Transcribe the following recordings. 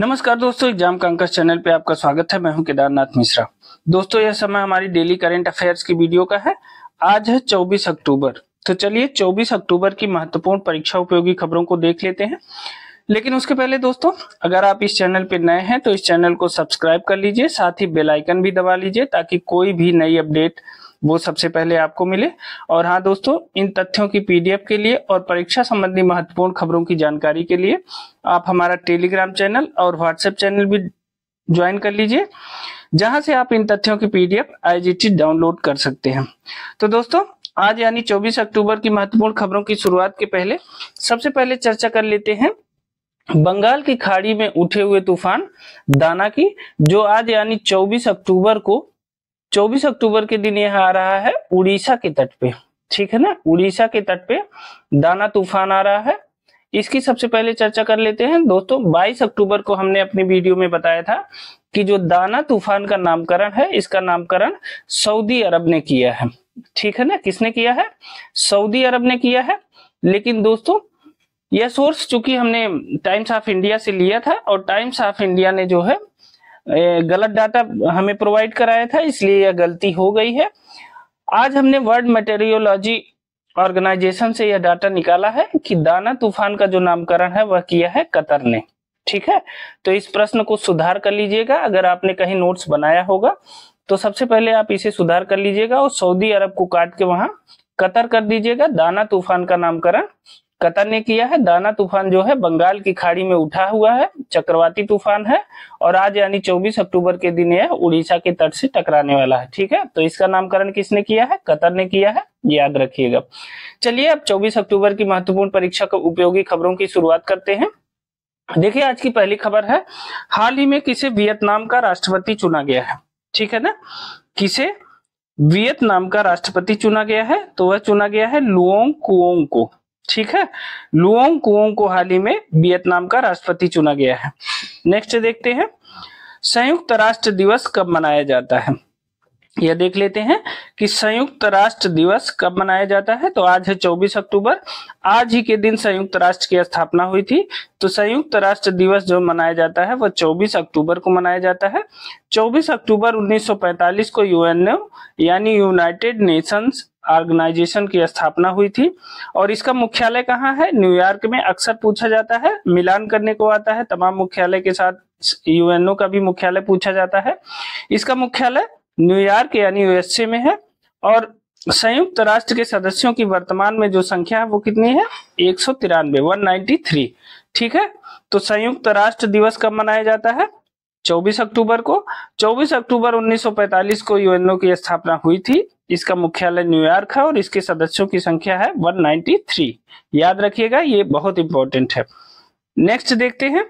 नमस्कार दोस्तों, exam कांकस channel पे आपका स्वागत है। मैं हूं केदारनाथ मिश्रा। दोस्तों, यह समय हमारी डेली करंट अफेयर्स की वीडियो का है। आज है 24 अक्टूबर। तो चलिए 24 अक्टूबर की महत्वपूर्ण परीक्षा उपयोगी खबरों को देख लेते हैं। लेकिन उसके पहले दोस्तों, अगर आप इस चैनल पे नए हैं तो इस चैनल को सब्सक्राइब कर लीजिए, साथ ही बेल आइकन भी दबा लीजिए ताकि कोई भी नई अपडेट वो सबसे पहले आपको मिले। और हाँ दोस्तों, इन तथ्यों की पीडीएफ के लिए और परीक्षा संबंधी महत्वपूर्ण खबरों की जानकारी के लिए आप हमारा टेलीग्राम चैनल और व्हाट्सएप चैनल भी ज्वाइन कर लीजिए, जहां से आप इन तथ्यों की पीडीएफ आईजीटी डाउनलोड कर सकते हैं। तो दोस्तों, आज यानी 24 अक्टूबर की महत्वपूर्ण खबरों की शुरुआत के पहले सबसे पहले चर्चा कर लेते हैं बंगाल की खाड़ी में उठे हुए तूफान दाना की, जो आज यानी 24 अक्टूबर के दिन यह आ रहा है उड़ीसा के तट पे। ठीक है ना, उड़ीसा के तट पे दाना तूफान आ रहा है। इसकी सबसे पहले चर्चा कर लेते हैं। दोस्तों, 22 अक्टूबर को हमने अपनी वीडियो में बताया था कि जो दाना तूफान का नामकरण है, इसका नामकरण सऊदी अरब ने किया है। ठीक है ना, किसने किया है? सऊदी अरब ने किया है। लेकिन दोस्तों, यह सोर्स चूंकि हमने टाइम्स ऑफ इंडिया से लिया था और टाइम्स ऑफ इंडिया ने जो है गलत डाटा हमें प्रोवाइड कराया था, इसलिए यह गलती हो गई है। आज हमने वर्ल्ड मेटेरियोलॉजी ऑर्गेनाइजेशन से यह डाटा निकाला है कि दाना तूफान का जो नामकरण है वह किया है कतर ने। ठीक है, तो इस प्रश्न को सुधार कर लीजिएगा। अगर आपने कहीं नोट्स बनाया होगा तो सबसे पहले आप इसे सुधार कर लीजिएगा और सऊदी अरब को काट के वहां कतर कर दीजिएगा। दाना तूफान का नामकरण कतर ने किया है। दाना तूफान जो है बंगाल की खाड़ी में उठा हुआ है, चक्रवाती तूफान है और आज यानी 24 अक्टूबर के दिन यह उड़ीसा के तट से टकराने वाला है। ठीक है, तो इसका नामकरण किसने किया है? कतर ने किया है, याद रखिएगा। चलिए अब 24 अक्टूबर की महत्वपूर्ण परीक्षा को उपयोगी खबरों की शुरुआत करते हैं। देखिए, आज की पहली खबर है, हाल ही में किसे वियतनाम का राष्ट्रपति चुना गया है। ठीक है ना, किसे वियतनाम का राष्ट्रपति चुना गया है? तो वह चुना गया है लुओंग कुओंग को। ठीक है, लुओंग कुओंग को हाल ही में वियतनाम का राष्ट्रपति चुना गया है। नेक्स्ट देखते हैं, संयुक्त राष्ट्र दिवस कब मनाया जाता है। यह देख लेते हैं कि संयुक्त राष्ट्र दिवस कब मनाया जाता है। तो आज है 24 अक्टूबर। आज ही के दिन संयुक्त राष्ट्र की स्थापना हुई थी। तो संयुक्त राष्ट्र दिवस जो मनाया जाता है वह 24 अक्टूबर को मनाया जाता है। 24 अक्टूबर 1945 को यूएनओ यानी यूनाइटेड नेशंस ऑर्गेनाइजेशन की स्थापना हुई थी और इसका मुख्यालय कहाँ है? न्यूयॉर्क में। अक्सर पूछा जाता है, मिलान करने को आता है तमाम मुख्यालय के साथ यूएनओ का भी मुख्यालय पूछा जाता है। इसका मुख्यालय न्यूयॉर्क यानी यूएसए में है और संयुक्त राष्ट्र के सदस्यों की वर्तमान में जो संख्या है वो कितनी है? 193। ठीक है, तो संयुक्त राष्ट्र दिवस कब मनाया जाता है? 24 अक्टूबर को। 24 अक्टूबर 1945 को यूएनओ की स्थापना हुई थी। इसका मुख्यालय न्यूयॉर्क है और इसके सदस्यों की संख्या है 193। याद रखिएगा, ये बहुत इंपॉर्टेंट है। नेक्स्ट देखते हैं।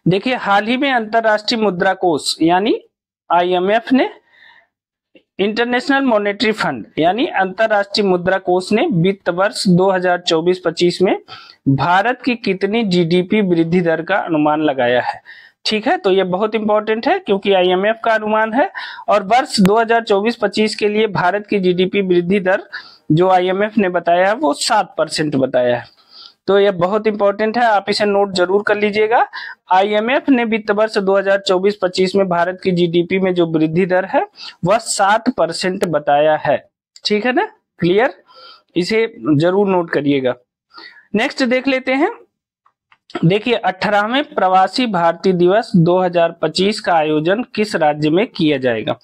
देखिए, हाल ही में अंतरराष्ट्रीय मुद्रा कोष यानी आईएमएफ ने, इंटरनेशनल मॉनेटरी फंड यानी अंतरराष्ट्रीय मुद्रा कोष ने वित्त वर्ष 2024-25 में भारत की कितनी जीडीपी वृद्धि दर का अनुमान लगाया है। ठीक है, तो ये बहुत इंपॉर्टेंट है क्योंकि आईएमएफ का अनुमान है और वर्ष 2024-25 के लिए भारत की जीडीपी वृद्धि दर जो आईएमएफ ने बताया है वो 7% बताया है। तो यह बहुत इंपॉर्टेंट है, आप इसे नोट जरूर कर लीजिएगा। आईएमएफ ने वित्त वर्ष 2024-25 में भारत की जीडीपी में जो वृद्धि दर है वह 7% बताया है। ठीक है ना, क्लियर? इसे जरूर नोट करिएगा। नेक्स्ट देख लेते हैं। देखिए, 18वें प्रवासी भारतीय दिवस 2025 का आयोजन किस राज्य में किया जाएगा?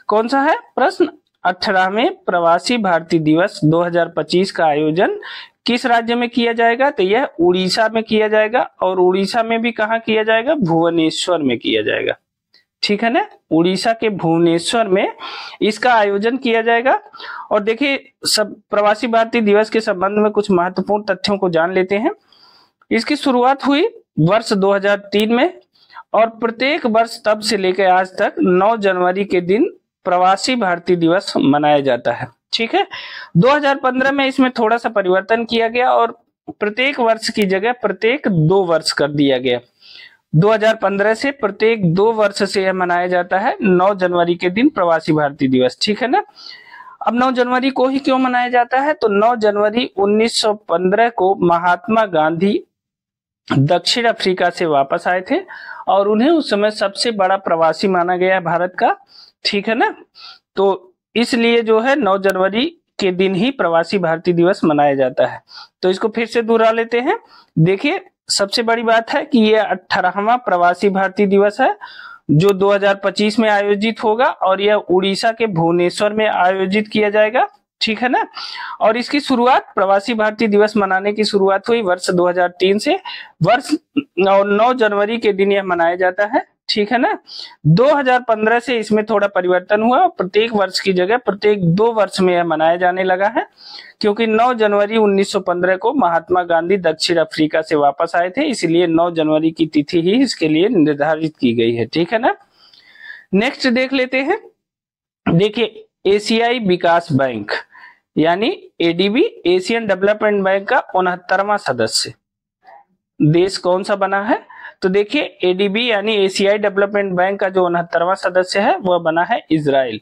कौन सा है प्रश्न? 18वें प्रवासी भारतीय दिवस 2025 का आयोजन किस राज्य में किया जाएगा? तो यह उड़ीसा में किया जाएगा और उड़ीसा में भी कहाँ किया जाएगा? भुवनेश्वर में किया जाएगा। ठीक है ना, उड़ीसा के भुवनेश्वर में इसका आयोजन किया जाएगा। और देखिए, सब प्रवासी भारतीय दिवस के संबंध में कुछ महत्वपूर्ण तथ्यों को जान लेते हैं। इसकी शुरुआत हुई वर्ष 2003 में और प्रत्येक वर्ष तब से लेकर आज तक 9 जनवरी के दिन प्रवासी भारतीय दिवस मनाया जाता है। ठीक है, 2015 में इसमें थोड़ा सा परिवर्तन किया गया और प्रत्येक वर्ष की जगह प्रत्येक 2 वर्ष कर दिया गया। 2015 से प्रत्येक 2 वर्ष से यह मनाया जाता है 9 जनवरी के दिन प्रवासी भारतीय दिवस। ठीक है ना, अब 9 जनवरी को ही क्यों मनाया जाता है? तो 9 जनवरी 1915 को महात्मा गांधी दक्षिण अफ्रीका से वापस आए थे और उन्हें उस समय सबसे बड़ा प्रवासी माना गया है भारत का, ठीक है ना। तो इसलिए जो है 9 जनवरी के दिन ही प्रवासी भारतीय दिवस मनाया जाता है। तो इसको फिर से दोहरा लेते हैं। देखिए, सबसे बड़ी बात है कि यह 18वां प्रवासी भारतीय दिवस है जो 2025 में आयोजित होगा और यह उड़ीसा के भुवनेश्वर में आयोजित किया जाएगा, ठीक है ना। और इसकी शुरुआत, प्रवासी भारतीय दिवस मनाने की शुरुआत हुई वर्ष 2003 से। वर्ष 9 जनवरी के दिन यह मनाया जाता है, ठीक है ना। 2015 से इसमें थोड़ा परिवर्तन हुआ और प्रत्येक वर्ष की जगह प्रत्येक 2 वर्ष में यह मनाया जाने लगा है, क्योंकि 9 जनवरी 1915 को महात्मा गांधी दक्षिण अफ्रीका से वापस आए थे, इसलिए 9 जनवरी की तिथि ही इसके लिए निर्धारित की गई है, ठीक है ना। नेक्स्ट देख लेते हैं। देखिए, एशियाई विकास बैंक यानी एडीबी, एशियन डेवलपमेंट बैंक का 69वां सदस्य देश कौन सा बना है? तो देखिए, एडीबी यानी एशियाई डेवलपमेंट बैंक का जो 69वां सदस्य है वह बना है इजराइल।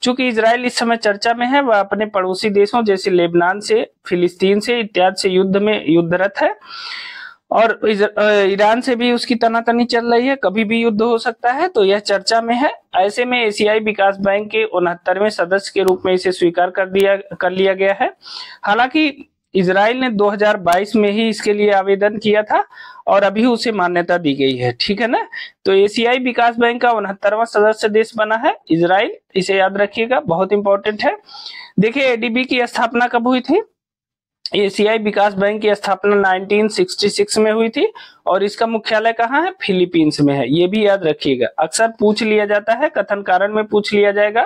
चूंकि इजराइल इस समय चर्चा में है, वह अपने पड़ोसी देशों जैसे लेबनान से, फिलिस्तीन से इत्यादि से युद्ध में युद्धरत है और ईरान से भी उसकी तनातनी चल रही है, कभी भी युद्ध हो सकता है, तो यह चर्चा में है। ऐसे में एशियाई विकास बैंक के 69वें सदस्य के रूप में इसे स्वीकार कर लिया गया है। हालांकि इजराइल ने 2022 में ही इसके लिए आवेदन किया था और अभी उसे मान्यता दी गई है, ठीक है ना। तो एशियाई विकास बैंक का 69वां सदस्य देश बना है इजराइल, इसे याद रखिएगा, बहुत इंपॉर्टेंट है। देखिए, एडीबी की स्थापना कब हुई थी? एशियाई विकास बैंक की स्थापना 1966 में हुई थी और इसका मुख्यालय कहाँ है? फिलीपींस में है, ये भी याद रखिएगा। अक्सर पूछ लिया जाता है, कथन कारण में पूछ लिया जाएगा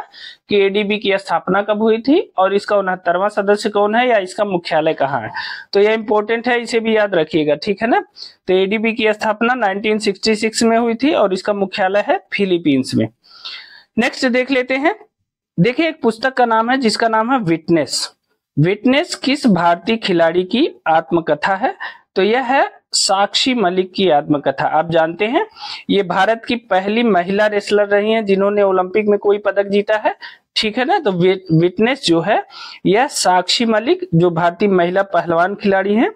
कि एडीबी की स्थापना कब हुई थी और इसका 69वां सदस्य कौन है या इसका मुख्यालय कहाँ है, तो यह इंपॉर्टेंट है, इसे भी याद रखिएगा, ठीक है ना। तो एडीबी की स्थापना 1966 में हुई थी और इसका मुख्यालय है फिलीपींस में। नेक्स्ट देख लेते हैं। देखिए, एक पुस्तक का नाम है जिसका नाम है विटनेस। विटनेस किस भारतीय खिलाड़ी की आत्मकथा है? तो यह है साक्षी मलिक की आत्मकथा। आप जानते हैं ये भारत की पहली महिला रेसलर रही हैं जिन्होंने ओलंपिक में कोई पदक जीता है, ठीक है ना। तो विटनेस जो है यह साक्षी मलिक जो भारतीय महिला पहलवान खिलाड़ी हैं,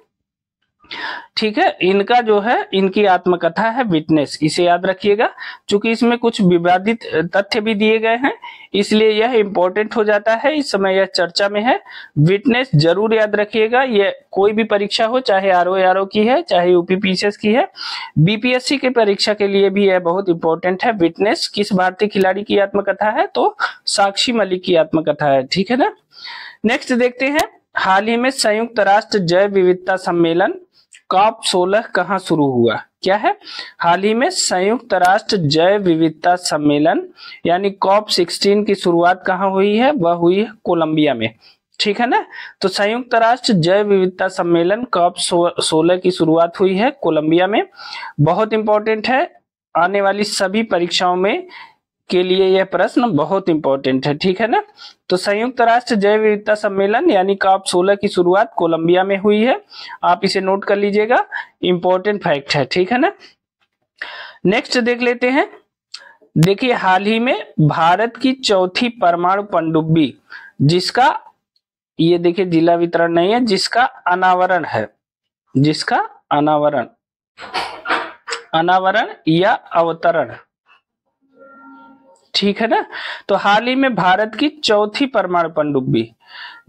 ठीक है, इनका जो है इनकी आत्मकथा है विटनेस, इसे याद रखिएगा। चूंकि इसमें कुछ विवादित तथ्य भी दिए गए हैं इसलिए यह इंपॉर्टेंट हो जाता है, इस समय यह चर्चा में है। विटनेस जरूर याद रखिएगा, यह कोई भी परीक्षा हो, चाहे आरओ की है, चाहे यूपीपीसीएस की है, बीपीएससी की परीक्षा के लिए भी यह बहुत इंपॉर्टेंट है। विटनेस किस भारतीय खिलाड़ी की आत्मकथा है? तो साक्षी मलिक की आत्मकथा है, ठीक है ना। नेक्स्ट देखते हैं। हाल ही में संयुक्त राष्ट्र जैव विविधता सम्मेलन COP 16 कहाँ शुरू हुआ? क्या है? हाल ही में संयुक्त राष्ट्र जैव विविधता सम्मेलन यानी COP 16 की शुरुआत कहाँ हुई है? वह हुई है कोलंबिया में, ठीक है ना। तो संयुक्त राष्ट्र जैव विविधता सम्मेलन COP 16 की शुरुआत हुई है कोलंबिया में, बहुत इंपॉर्टेंट है, आने वाली सभी परीक्षाओं में के लिए यह प्रश्न बहुत इंपॉर्टेंट है, ठीक है ना। तो संयुक्त राष्ट्र जैव विविधता सम्मेलन यानी COP 16 की शुरुआत कोलंबिया में हुई है, आप इसे नोट कर लीजिएगा, इंपॉर्टेंट फैक्ट है, ठीक है ना। नेक्स्ट देख लेते हैं। देखिए, हाल ही में भारत की चौथी परमाणु पनडुब्बी जिसका, ये देखिए जिला वितरण नहीं है, जिसका अनावरण है, जिसका अनावरण या अवतरण, ठीक है ना। तो हाल ही में भारत की चौथी परमाणु पनडुब्बी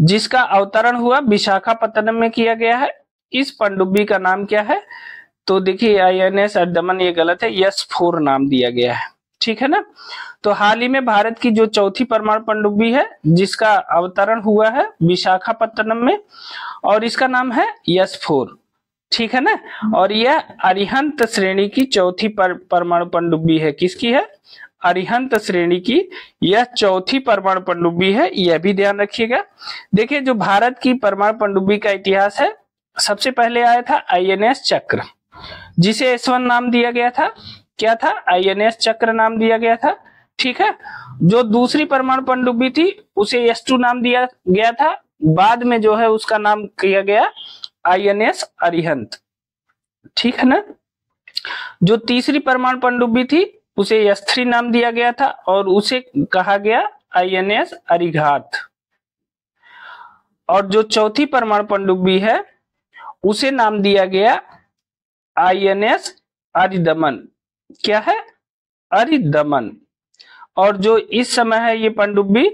जिसका अवतरण हुआ विशाखापत्तनम में किया गया है। इस पनडुब्बी का नाम क्या है? तो देखिए INS अंडमान, ये गलत है, यस-4 नाम दिया गया है, ठीक है ना। तो हाल ही में भारत की जो चौथी परमाणु पनडुब्बी है जिसका अवतरण हुआ है विशाखापत्तनम में और इसका नाम है यस-4, ठीक है ना। और यह अरिहंत श्रेणी की चौथी परमाणु पनडुब्बी है। किसकी है? अरिहंत श्रेणी की यह चौथी परमाणु पनडुब्बी है, यह भी ध्यान रखिएगा। देखिए, जो भारत की परमाणु पनडुब्बी का इतिहास है, सबसे पहले आया था INS चक्र जिसे S1 नाम दिया गया था। क्या था? INS चक्र नाम दिया गया था, ठीक है। जो दूसरी परमाणु पनडुब्बी थी उसे S2 नाम दिया गया था, बाद में जो है उसका नाम किया गया INS अरिहंत, ठीक है ना। जो तीसरी परमाणु पनडुब्बी थी उसे S3 नाम दिया गया था और उसे कहा गया INS अरिघात। और जो चौथी परमाणु पनडुब्बी है उसे नाम दिया गया INS अरिदमन, क्या है, अरिदमन। और जो इस समय है ये पनडुब्बी,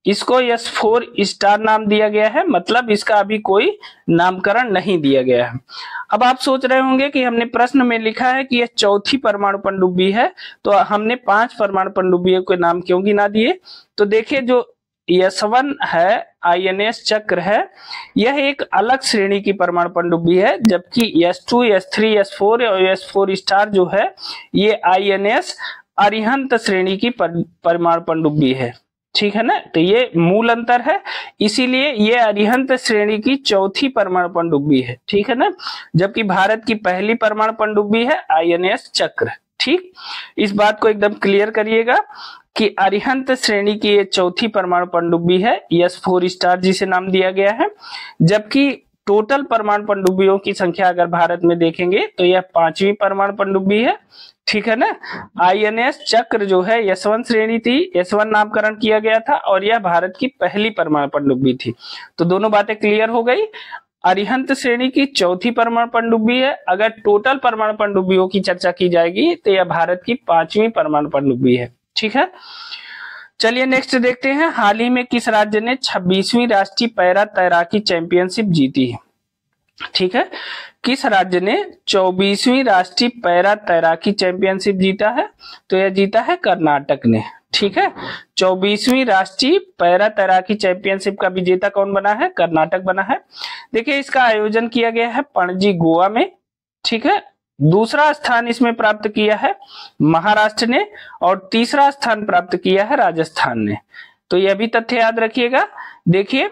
इसको S4 स्टार नाम दिया गया है, मतलब इसका अभी कोई नामकरण नहीं दिया गया है। अब आप सोच रहे होंगे कि हमने प्रश्न में लिखा है कि यह चौथी परमाणु पनडुब्बी है, तो हमने 5 परमाणु पनडुब्बियों के नाम क्यों गिना दिए। तो देखिए जो S1 है, INS चक्र है, यह एक अलग श्रेणी की परमाणु पनडुब्बी है, जबकि S2, S3, S4 और S4 स्टार जो है ये INS अरिहंत श्रेणी की परमाणु पनडुब्बी है, ठीक है ना। तो ये मूल अंतर है, इसीलिए ये अरिहंत श्रेणी की चौथी परमाणु पनडुब्बी है, ठीक है ना। जबकि भारत की पहली परमाणु पनडुब्बी है INS चक्र, ठीक। इस बात को एकदम क्लियर करिएगा कि अरिहंत श्रेणी की ये चौथी परमाणु पनडुब्बी है, S4 स्टार जिसे नाम दिया गया है। जबकि टोटल परमाणु पनडुब्बियों की संख्या अगर भारत में देखेंगे तो यह 5वीं परमाणु पनडुब्बी है, ठीक है ना। INS चक्र जो है S1 श्रेणी थी, S1 नामकरण किया गया था, और यह भारत की पहली परमाणु पनडुब्बी थी। तो दोनों बातें क्लियर हो गई। अरिहंत श्रेणी की चौथी परमाणु पनडुब्बी है। अगर टोटल परमाणु पनडुब्बियों की चर्चा की जाएगी तो यह भारत की 5वीं परमाणु पनडुब्बी है, ठीक है। चलिए नेक्स्ट देखते हैं, हाल ही में किस राज्य ने 26वीं राष्ट्रीय पैरा तैराकी चैंपियनशिप जीती है, ठीक है। किस राज्य ने 24वीं राष्ट्रीय पैरा तैराकी चैंपियनशिप जीता है, तो यह जीता है कर्नाटक ने, ठीक है। 24वीं राष्ट्रीय पैरा तैराकी चैंपियनशिप का विजेता कौन बना है, कर्नाटक बना है। देखिए इसका आयोजन किया गया है पणजी गोवा में, ठीक है। दूसरा स्थान इसमें प्राप्त किया है महाराष्ट्र ने, और तीसरा स्थान प्राप्त किया है राजस्थान ने। तो यह भी तथ्य याद रखिएगा। देखिए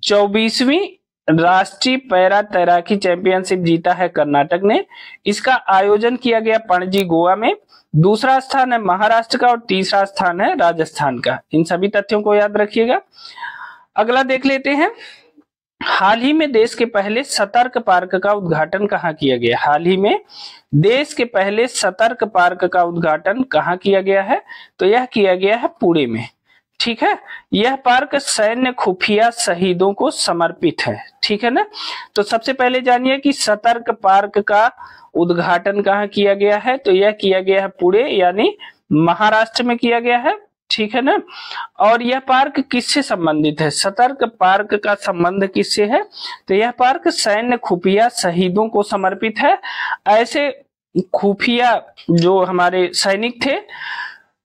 24वीं राष्ट्रीय पैरा तैराकी चैंपियनशिप जीता है कर्नाटक ने, इसका आयोजन किया गया पणजी गोवा में, दूसरा स्थान है महाराष्ट्र का और तीसरा स्थान है राजस्थान का। इन सभी तथ्यों को याद रखिएगा। अगला देख लेते हैं, हाल ही में देश के पहले सतर्क पार्क का उद्घाटन कहाँ किया गया। हाल ही में देश के पहले सतर्क पार्क का उद्घाटन कहाँ किया गया है, तो यह किया गया है पुणे में, ठीक है। यह पार्क सैन्य खुफिया शहीदों को समर्पित है, ठीक है ना। तो सबसे पहले जानिए कि सतर्क पार्क का उद्घाटन कहाँ किया गया है, तो यह किया गया है पुणे यानी महाराष्ट्र में किया गया है, ठीक है ना। और यह पार्क किससे संबंधित है, सतर्क पार्क का संबंध किससे है, तो यह पार्क सैन्य खुफिया शहीदों को समर्पित है। ऐसे खुफिया जो हमारे सैनिक थे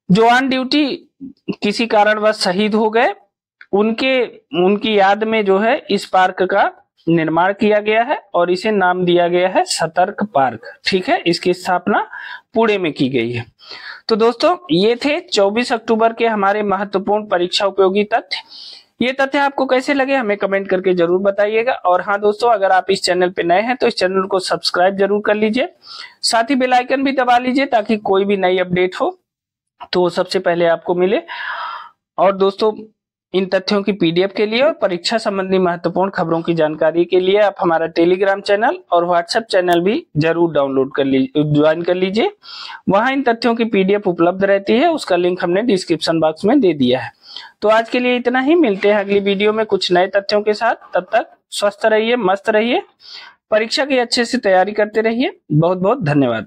जो ऑन ड्यूटी किसी कारणवश शहीद हो गए, उनकी याद में जो है इस पार्क का निर्माण किया गया है और इसे नाम दिया गया है सतर्क पार्क, ठीक है। इसकी स्थापना पुणे में की गई है। तो दोस्तों ये थे 24 अक्टूबर के हमारे महत्वपूर्ण परीक्षा उपयोगी तथ्य। ये तथ्य आपको कैसे लगे हमें कमेंट करके जरूर बताइएगा। और हाँ दोस्तों, अगर आप इस चैनल पे नए हैं तो इस चैनल को सब्सक्राइब जरूर कर लीजिए, साथ ही बेल आइकन भी दबा लीजिए ताकि कोई भी नई अपडेट हो तो सबसे पहले आपको मिले। और दोस्तों इन तथ्यों की PDF के लिए और परीक्षा संबंधी महत्वपूर्ण खबरों की जानकारी के लिए आप हमारा टेलीग्राम चैनल और व्हाट्सएप चैनल भी जरूर डाउनलोड कर लीजिए, ज्वाइन कर लीजिए। वहां इन तथ्यों की PDF उपलब्ध रहती है, उसका लिंक हमने डिस्क्रिप्शन बॉक्स में दे दिया है। तो आज के लिए इतना ही, मिलते हैं अगली वीडियो में कुछ नए तथ्यों के साथ। तब तक स्वस्थ रहिए, मस्त रहिए, परीक्षा की अच्छे से तैयारी करते रहिए। बहुत बहुत धन्यवाद।